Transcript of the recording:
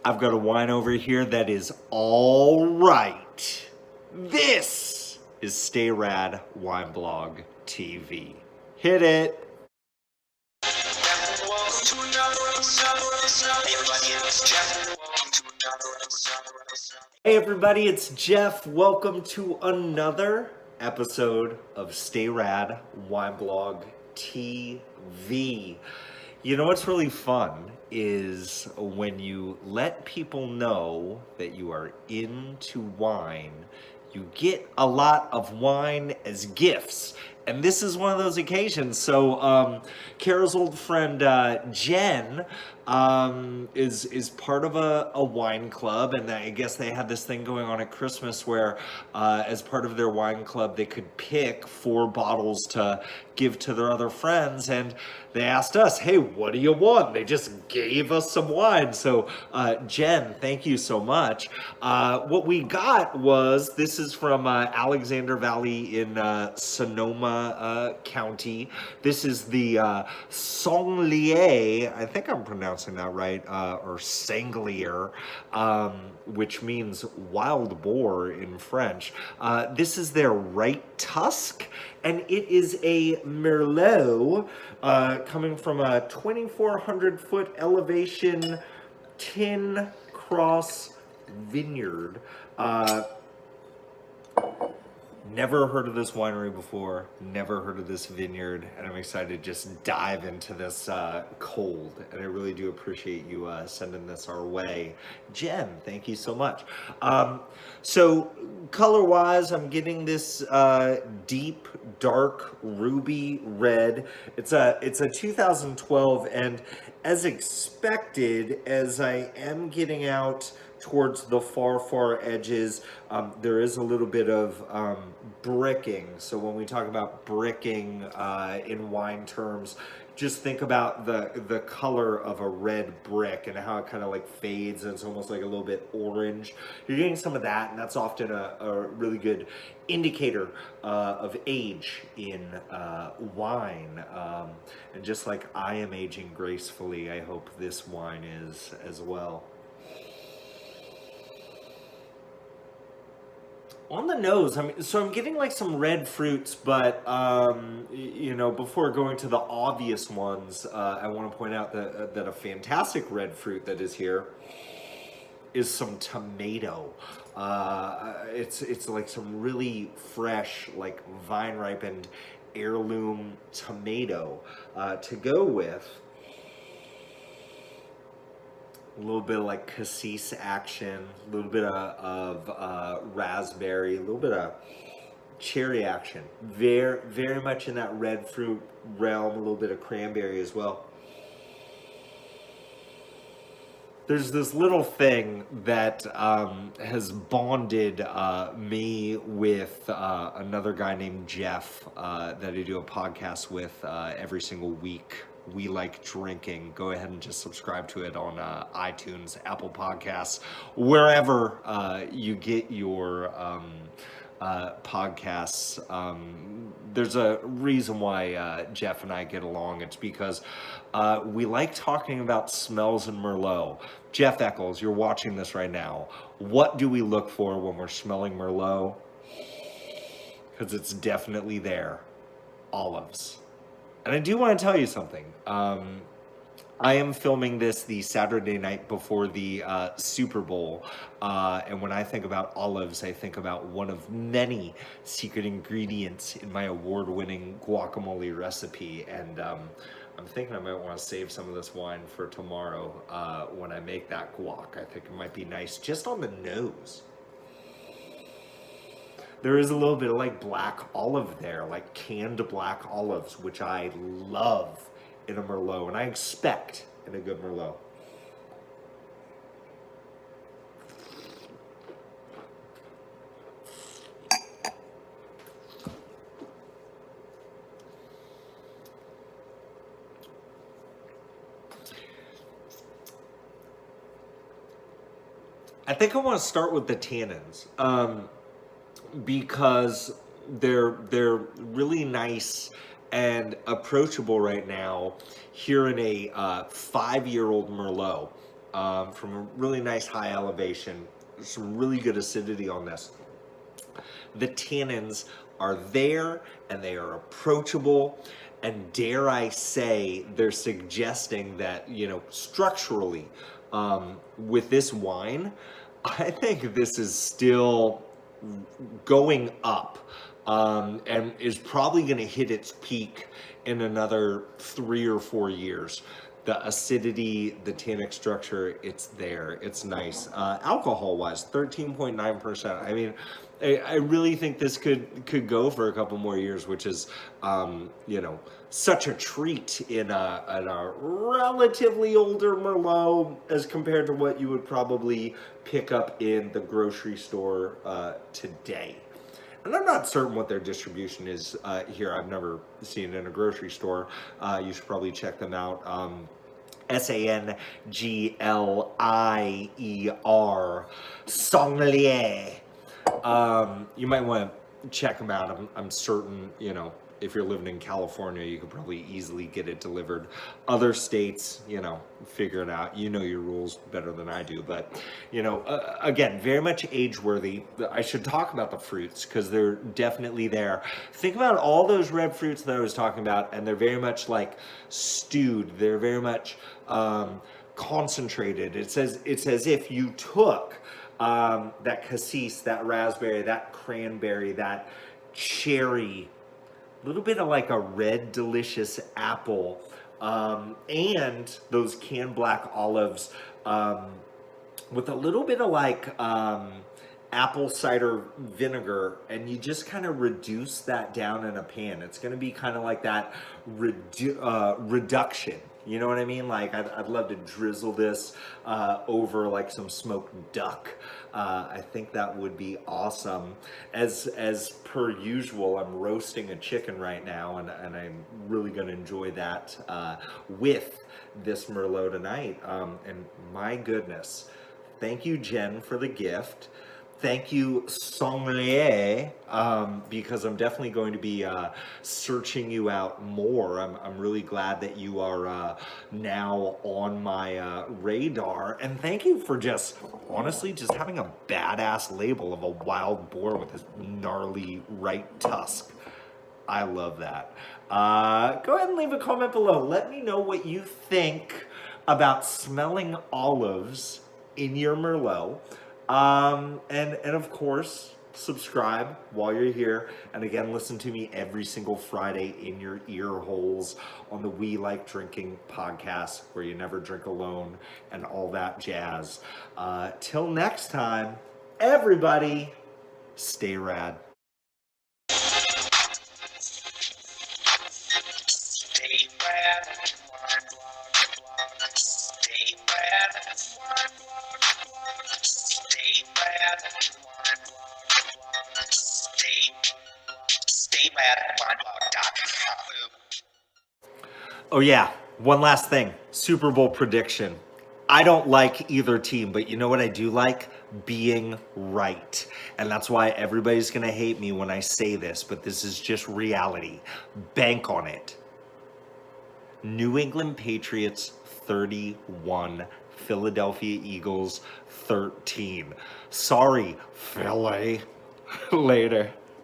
I've got a wine over here that is all right. This is Stay Rad Wine Blog TV. Hit it. Hey everybody, it's Jeff. Welcome to another episode of Stay Rad Wine Blog TV. You know what's really fun is when you let people know that you are into wine, you get a lot of wine as gifts. And this is one of those occasions. So Kara's old friend Jen is part of a wine club, and I guess they had this thing going on at Christmas where as part of their wine club they could pick 4 bottles to give to their other friends, and they asked us, hey, what do you want? They just gave us some wine. So Jen, thank you so much. What we got was, this is from Alexander Valley in Sonoma County. This is the Sanglier, I think I'm pronouncing that right, or Sanglier, which means wild boar in French. This is their right tusk, and it is a Merlot coming from a 2,400 foot elevation tin cross vineyard. Never heard of this winery before, never heard of this vineyard, and I'm excited to just dive into this cold, and I really do appreciate you sending this our way. Jen, thank you so much. So color-wise, I'm getting this deep, dark, ruby red. It's a 2012, and as expected, as I am getting out towards the far edges, there is a little bit of bricking. So when we talk about bricking in wine terms, just think about the color of a red brick and how it kind of like fades and it's almost like a little bit orange. You're getting some of that, and that's often a really good indicator of age in wine. And just like I am aging gracefully, I hope this wine is as well. On the nose, I'm getting like some red fruits, but you know, before going to the obvious ones, I want to point out that a fantastic red fruit that is here is some tomato. It's like some really fresh, like vine ripened heirloom tomato to go with. A little bit of like cassis action, a little bit of raspberry, a little bit of cherry action. Very much in that red fruit realm, a little bit of cranberry as well. There's this little thing that has bonded me with another guy named Jeff that I do a podcast with every single week. We Like Drinking. Go ahead and just subscribe to it on iTunes, Apple Podcasts, wherever you get your podcasts. There's a reason why Jeff and I get along. It's because we like talking about smells in Merlot. Jeff Eccles, you're watching this right now. What do we look for when we're smelling Merlot? Because it's definitely there. Olives. And I do want to tell you something. I am filming this the Saturday night before the Super Bowl. And when I think about olives, I think about one of many secret ingredients in my award-winning guacamole recipe. And I'm thinking I might want to save some of this wine for tomorrow when I make that guac. I think it might be nice just on the nose. There is a little bit of like black olive there, like canned black olives, which I love in a Merlot, and I expect in a good Merlot. I think I want to start with the tannins. Because they're really nice and approachable right now here in a 5-year-old Merlot. from a really nice high elevation. Some really good acidity on this. The tannins are there and they are approachable. And dare I say, they're suggesting that, structurally, with this wine, I think this is still going up, and is probably going to hit its peak in another 3 or 4 years. The acidity, the tannic structure, it's there. It's nice. Alcohol wise, 13.9%. I mean, I really think this could go for a couple more years, which is, such a treat in a relatively older Merlot as compared to what you would probably pick up in the grocery store today. And I'm not certain what their distribution is here. I've never seen it in a grocery store. You should probably check them out. Sangler, Sommelier. You might want to check them out. I'm certain, if you're living in California, you could probably easily get it delivered. Other states, figure it out. You know your rules better than I do. But, again, very much age-worthy. I should talk about the fruits because they're definitely there. Think about all those red fruits that I was talking about, and they're very much like stewed. They're very much concentrated. It's as if you took that cassis, that raspberry, that cranberry, that cherry, a little bit of like a red delicious apple, and those canned black olives, with a little bit of like apple cider vinegar, and you just kind of reduce that down in a pan. It's going to be kind of like that reduction. You know what I mean? Like I'd love to drizzle this over like some smoked duck. I think that would be awesome. As per usual, I'm roasting a chicken right now, and I'm really going to enjoy that with this Merlot tonight. And my goodness, thank you, Jen, for the gift. Thank you, Sommelier, because I'm definitely going to be searching you out more. I'm really glad that you are now on my radar. And thank you for just, honestly, just having a badass label of a wild boar with this gnarly right tusk. I love that. Go ahead and leave a comment below. Let me know what you think about smelling olives in your Merlot. And of course, subscribe while you're here. And again, listen to me every single Friday in your ear holes on the We Like Drinking podcast, where you never drink alone and all that jazz. Till next time, everybody, stay rad. Stay rad. Stay rad. Oh yeah, one last thing. Super Bowl prediction. I don't like either team, but you know what I do like? Being right. And that's why everybody's going to hate me when I say this, but this is just reality. Bank on it. New England Patriots 31, Philadelphia Eagles 13. Sorry, Philly. Later.